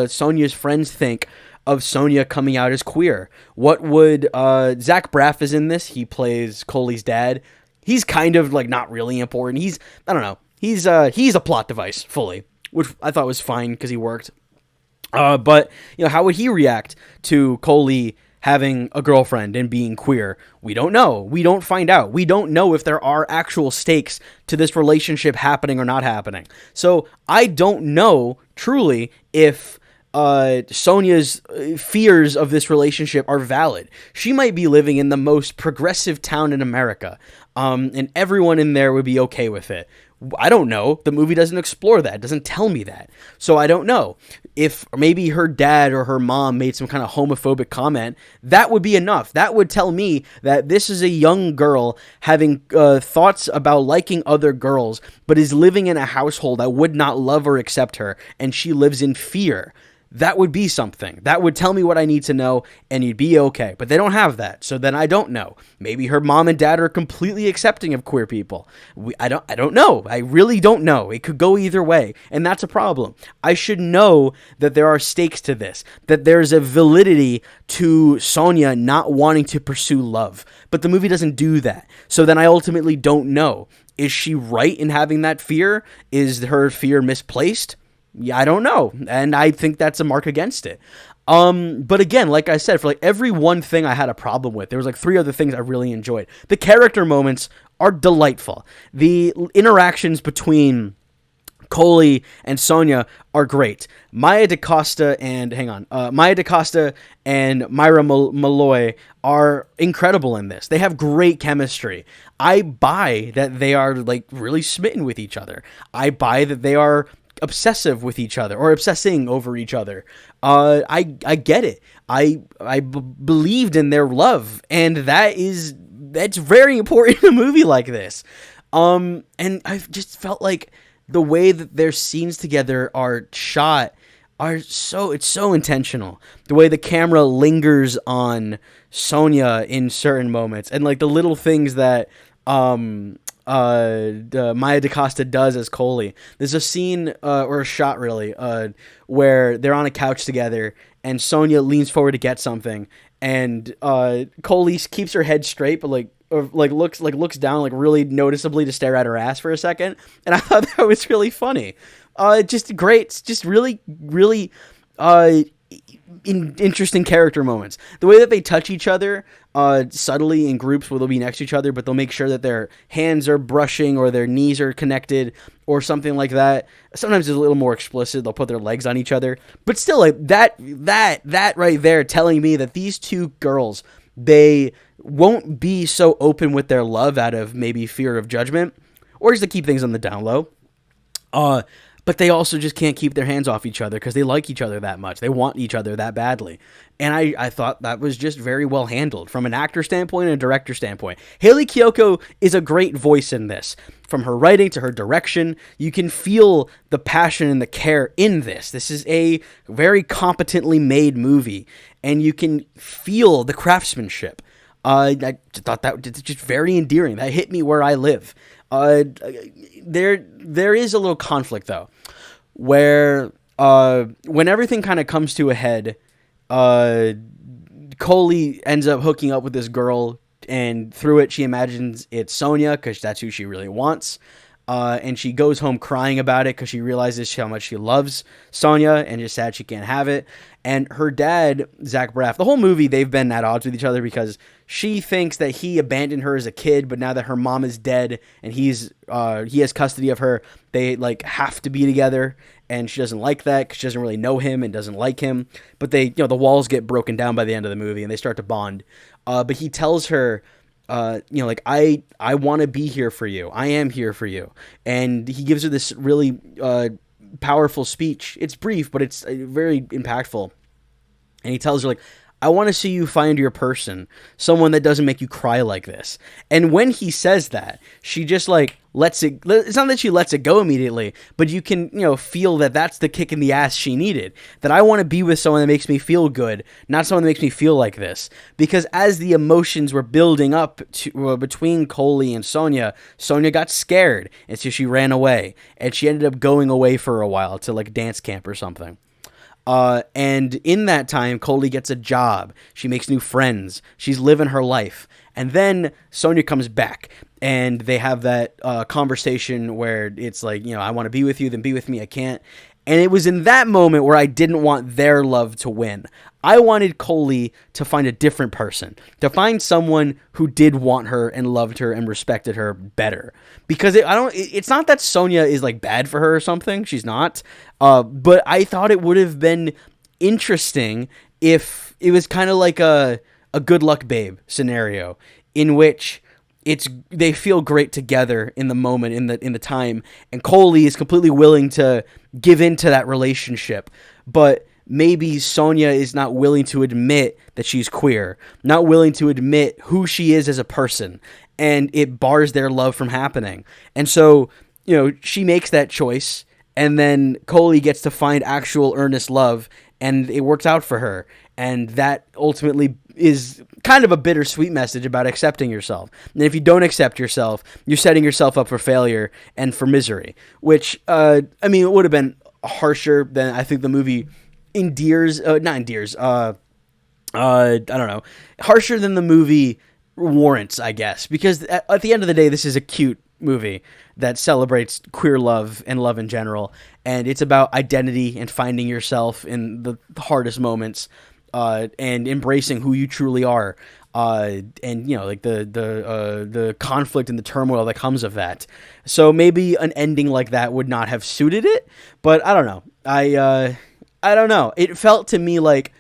Sonya's friends think of Sonya coming out as queer. What would Zach Braff is in this? He plays Coley's dad. He's kind of like not really important. I don't know. He's a plot device fully, which I thought was fine because he worked. But you know, how would he react to Coley having a girlfriend and being queer? We don't know. We don't find out. We don't know if there are actual stakes to this relationship happening or not happening. So I don't know truly if Sonya's fears of this relationship are valid. She might be living in the most progressive town in America, and everyone in there would be okay with it. I don't know. The movie doesn't explore that. It doesn't tell me that. So I don't know. If maybe her dad or her mom made some kind of homophobic comment, that would be enough. That would tell me that this is a young girl having thoughts about liking other girls, but is living in a household that would not love or accept her, and she lives in fear. That would be something. That would tell me what I need to know, and you'd be okay. But they don't have that, so then I don't know. Maybe her mom and dad are completely accepting of queer people. I don't know. I really don't know. It could go either way, and that's a problem. I should know that there are stakes to this, that there's a validity to Sonya not wanting to pursue love. But the movie doesn't do that, so then I ultimately don't know. Is she right in having that fear? Is her fear misplaced? Yeah, I don't know, and I think that's a mark against it. But again, like I said, for like every one thing I had a problem with, there was like 3 other things I really enjoyed. The character moments are delightful. The interactions between Coley and Sonya are great. Maya DaCosta and Myra Malloy are incredible in this. They have great chemistry. I buy that they are like really smitten with each other. I buy that they are obsessive with each other or obsessing over each other. I get it. I believed in their love, and that's very important in a movie like this. And I just felt like the way that their scenes together are shot it's so intentional. The way the camera lingers on Sonya in certain moments, and like the little things that Maya DaCosta does as Coley. There's a scene or a shot really where they're on a couch together and Sonya leans forward to get something, and Coley keeps her head straight but looks down like really noticeably to stare at her ass for a second, and I thought that was really funny. Just great. It's just really interesting character moments. The way that they touch each other subtly in groups where they'll be next to each other, but they'll make sure that their hands are brushing or their knees are connected or something like that. Sometimes it's a little more explicit. They'll put their legs on each other, but still, like that right there telling me that these two girls, they won't be so open with their love out of maybe fear of judgment or just to keep things on the down low. But they also just can't keep their hands off each other because they like each other that much. They want each other that badly. And I thought that was just very well handled from an actor standpoint and a director standpoint. Hayley Kiyoko is a great voice in this. From her writing to her direction, you can feel the passion and the care in this. This is a very competently made movie, and you can feel the craftsmanship. I thought that was just very endearing. That hit me where I live. There is a little conflict though, where when everything kind of comes to a head, Coley ends up hooking up with this girl, and through it she imagines it's Sonya because that's who she really wants. and she goes home crying about it because she realizes how much she loves Sonya and just sad she can't have it. And her dad, Zach Braff, the whole movie, they've been at odds with each other because she thinks that he abandoned her as a kid, but now that her mom is dead and he has custody of her, they like have to be together. And she doesn't like that because she doesn't really know him and doesn't like him. But they, the walls get broken down by the end of the movie and they start to bond. But he tells her, like, I want to be here for you. I am here for you. And he gives her this really powerful speech. It's brief, but it's very impactful. And he tells her, like, I want to see you find your person, someone that doesn't make you cry like this. And when he says that, she just like lets it. It's not that she lets it go immediately, but you can, feel that that's the kick in the ass she needed. That I want to be with someone that makes me feel good, not someone that makes me feel like this. Because as the emotions were building up between Coley and Sonya got scared, and so she ran away, and she ended up going away for a while to like dance camp or something. And in that time, Coley gets a job. She makes new friends. She's living her life. And then Sonya comes back, and they have that conversation where it's like, I want to be with you, then be with me, I can't. And it was in that moment where I didn't want their love to win. I wanted Coley to find a different person, to find someone who did want her and loved her and respected her better. Because it's not that Sonya is like bad for her or something. She's not. But I thought it would have been interesting if it was kind of like a good luck babe scenario in which they feel great together in the moment, in the time, and Coley is completely willing to give into that relationship, but maybe Sonya is not willing to admit that she's queer, not willing to admit who she is as a person, and it bars their love from happening. And so, she makes that choice, and then Coley gets to find actual earnest love, and it works out for her. And that ultimately is kind of a bittersweet message about accepting yourself. And if you don't accept yourself, you're setting yourself up for failure and for misery, which, it would have been harsher than I think the movie harsher than the movie warrants, I guess, because at the end of the day, this is a cute movie that celebrates queer love and love in general, and it's about identity and finding yourself in the hardest moments, and embracing who you truly are, and like the conflict and the turmoil that comes of that. So maybe an ending like that would not have suited it, but I don't know. I don't know. It felt to me like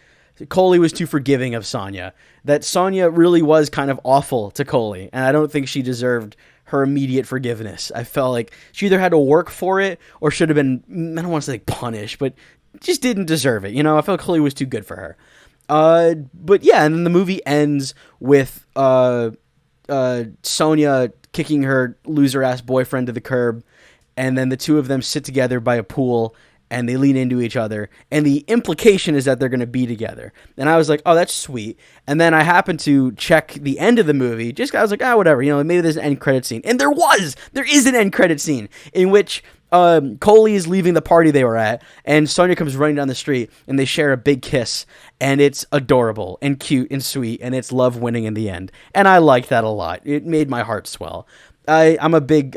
Coley was too forgiving of Sonya. That Sonya really was kind of awful to Coley, and I don't think she deserved her immediate forgiveness. I felt like she either had to work for it or should have been, I don't want to say punished, but just didn't deserve it. I felt Coley was too good for her. But yeah, and then the movie ends with Sonya kicking her loser-ass boyfriend to the curb, and then the two of them sit together by a pool, and they lean into each other, and the implication is that they're going to be together. And I was like, oh, that's sweet. And then I happened to check the end of the movie, just I was like, whatever, maybe there's an end credit scene. And there is an end credit scene in which Coley is leaving the party they were at, and Sonya comes running down the street, and they share a big kiss, and it's adorable and cute and sweet, and it's love winning in the end. And I like that a lot. It made my heart swell. I'm a big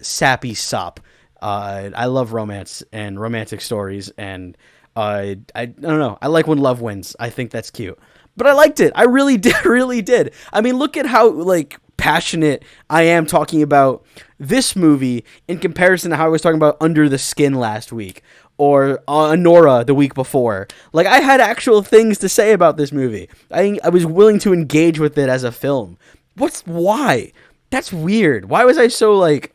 sappy sop. I love romance and romantic stories, and I don't know. I like when love wins. I think that's cute. But I liked it. I really did. I mean, look at how like passionate I am talking about this movie in comparison to how I was talking about Under the Skin last week or Nora the week before. Like, I had actual things to say about this movie. I was willing to engage with it as a film. Why? That's weird. Why was I so like,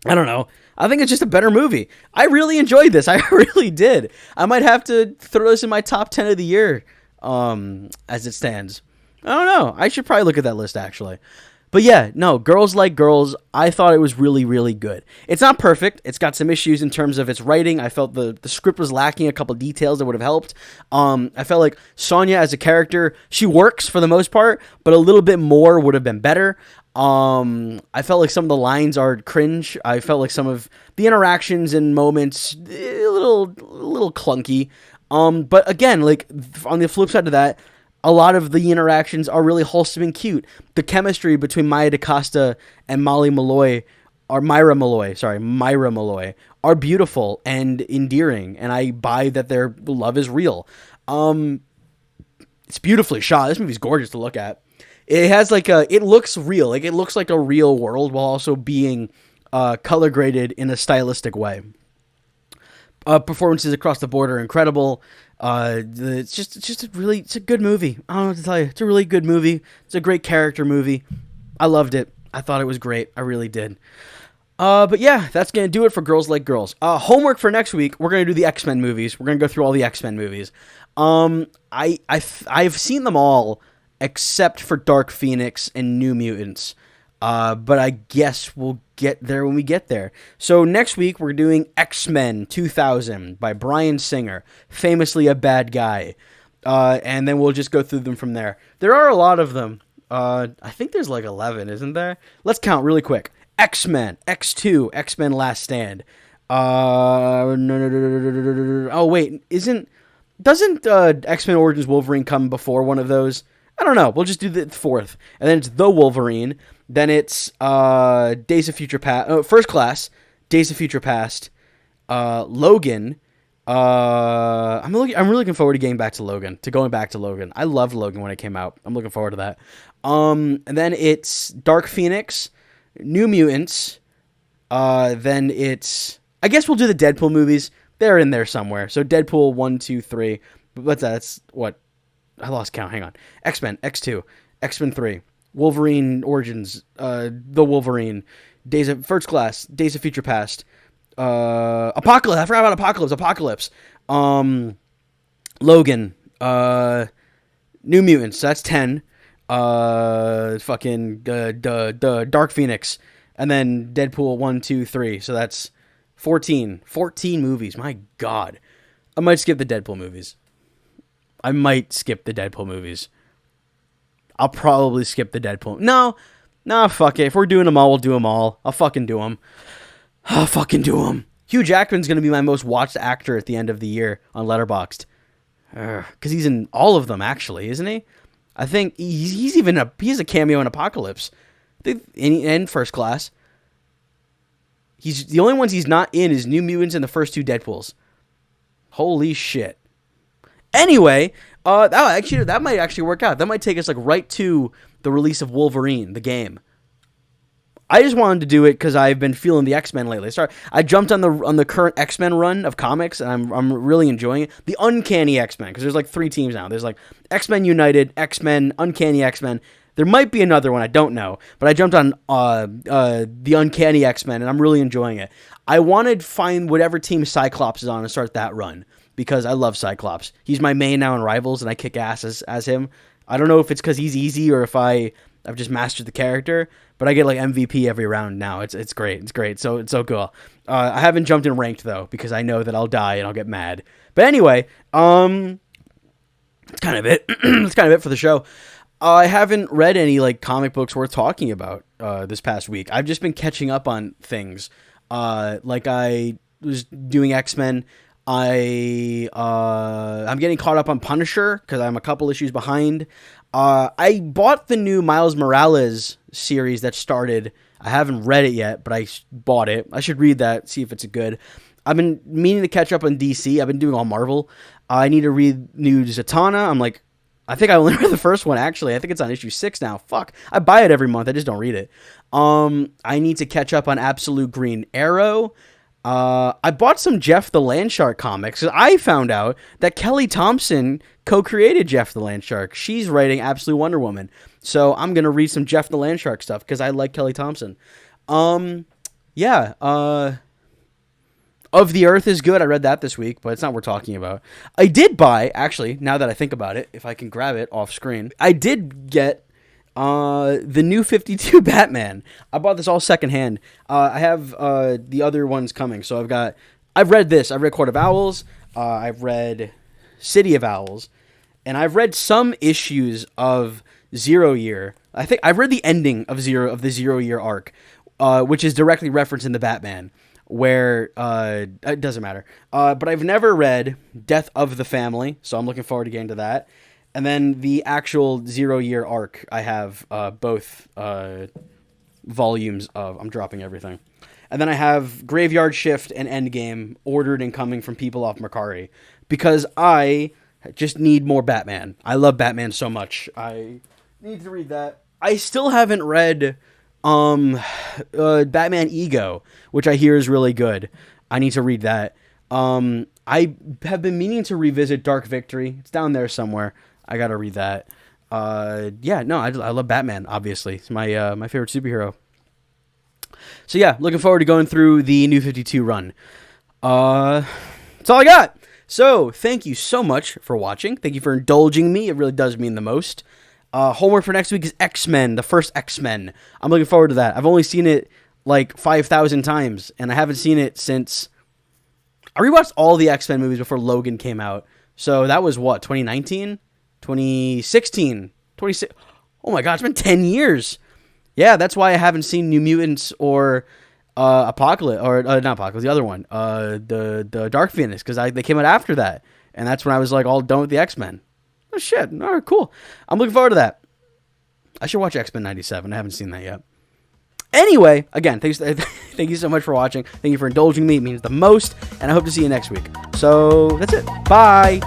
I don't know. I think it's just a better movie. I really enjoyed this. I really did. I might have to throw this in my top 10 of the year, as it stands. I don't know. I should probably look at that list, actually. But yeah, no, Girls Like Girls, I thought it was really, really good. It's not perfect. It's got some issues in terms of its writing. I felt the script was lacking a couple details that would have helped. I felt like Sonya as a character, she works for the most part, but a little bit more would have been better. I felt like some of the lines are cringe. I felt like some of the interactions and moments a little clunky. But again, like on the flip side of that, a lot of the interactions are really wholesome and cute. The chemistry between Maya DaCosta and Molly Malloy are Myra Malloy are beautiful and endearing, and I buy that their love is real. It's beautifully shot. This movie's gorgeous to look at. It has it looks real. Like, it looks like a real world while also being color graded in a stylistic way. Performances across the board are incredible. It's a good movie. I don't know what to tell you. It's a really good movie. It's a great character movie. I loved it. I thought it was great. I really did. But yeah, that's going to do it for Girls Like Girls. Homework for next week, we're going to do the X-Men movies. We're going to go through all the X-Men movies. I've seen them all except for Dark Phoenix and New Mutants. But I guess we'll get there when we get there. So next week, we're doing X-Men 2000 by Bryan Singer, famously a bad guy. And then we'll just go through them from there. There are a lot of them. I think there's 11, isn't there? Let's count really quick. X-Men, X2, X-Men Last Stand. Oh wait, doesn't X-Men Origins Wolverine come before one of those? I don't know. We'll just do the fourth, and then it's The Wolverine. Then it's Days of Future Past, First Class, Days of Future Past, Logan. I'm really looking forward to going back to Logan. I loved Logan when it came out. I'm looking forward to that. And then it's Dark Phoenix, New Mutants. Then it's, I guess we'll do the Deadpool movies. They're in there somewhere. So Deadpool 1, 2, 3. What's that? That's what? I lost count. Hang on. X-Men, X2, X-Men 3, Wolverine Origins, The Wolverine, First Class, Days of Future Past, Apocalypse. I forgot about Apocalypse. Logan, New Mutants. That's 10. Dark Phoenix, and then Deadpool 1, 2, 3. So that's 14 movies. My God, I might skip the Deadpool movies. I'll probably skip the Deadpool. No, fuck it. If we're doing them all, we'll do them all. I'll fucking do them. Hugh Jackman's gonna be my most watched actor at the end of the year on Letterboxd, because he's in all of them, actually, isn't he? I think he's a cameo in Apocalypse, and First Class. He's the only ones he's not in is New Mutants and the first two Deadpools. Holy shit. Anyway, that might actually work out. That might take us right to the release of Wolverine, the game. I just wanted to do it because I've been feeling the X-Men lately. Sorry, I jumped on the current X-Men run of comics, and I'm really enjoying it. The Uncanny X-Men, because there's 3 teams now. There's X-Men United, X-Men, Uncanny X-Men. There might be another one, I don't know. But I jumped on the Uncanny X-Men, and I'm really enjoying it. I wanted to find whatever team Cyclops is on and start that run, because I love Cyclops. He's my main now in Rivals, and I kick ass as him. I don't know if it's because he's easy or if I've just mastered the character, but I get MVP every round now. It's great. It's great. So it's so cool. I haven't jumped in ranked though, because I know that I'll die and I'll get mad. But anyway, that's kind of it. That's kind of it for the show. I haven't read any comic books worth talking about this past week. I've just been catching up on things. I was doing X-Men. I'm getting caught up on Punisher because I'm a couple issues behind. I bought the new Miles Morales series that started. I haven't read it yet, but I bought it. I should read that, see if it's good. I've been meaning to catch up on DC. I've been doing all Marvel. I need to read new Zatanna. I think I only read the first one, actually. I think it's on issue 6 now. Fuck. I buy it every month. I just don't read it. I need to catch up on Absolute Green Arrow. I bought some Jeff the Landshark comics. I found out that Kelly Thompson co-created Jeff the Landshark. She's writing Absolute Wonder Woman. So I'm going to read some Jeff the Landshark stuff because I like Kelly Thompson. Of the Earth is good. I read that this week, but it's not what we're talking about. I did buy, actually, now that I think about it, if I can grab it off screen, I did get the new 52 Batman. I bought this all secondhand. I have the other ones coming. So I've read this. I've read Court of Owls. I've read City of Owls. And I've read some issues of Zero Year. I think I've read the ending of the Zero Year arc, which is directly referenced in the Batman, where it doesn't matter. But I've never read Death of the Family, so I'm looking forward to getting to that. And then the actual 0 year arc, I have both volumes of. I'm dropping everything. And then I have Graveyard Shift and Endgame ordered and coming from people off Mercari because I just need more Batman. I love Batman so much. I need to read that. I still haven't read Batman Ego, which I hear is really good. I need to read that. I have been meaning to revisit Dark Victory. It's down there somewhere. I gotta read that. I love Batman, obviously. It's my favorite superhero. So yeah, looking forward to going through the New 52 run. That's all I got. So thank you so much for watching. Thank you for indulging me. It really does mean the most. Homework for next week is X-Men, the first X-Men. I'm looking forward to that. I've only seen it like 5,000 times, and I haven't seen it since... I rewatched all the X-Men movies before Logan came out. So that was what, 2019? 2016? 26? Oh my god, it's been 10 years. Yeah, that's why I haven't seen New Mutants or Apocalypse, or not Apocalypse, the other one, the Dark Phoenix, because they came out after that, and that's when I was like all done with the X-Men. Oh shit! All right, cool. I'm looking forward to that. I should watch X-Men '97. I haven't seen that yet. Anyway, again, thank you so much for watching. Thank you for indulging me. It means the most, and I hope to see you next week. So that's it. Bye.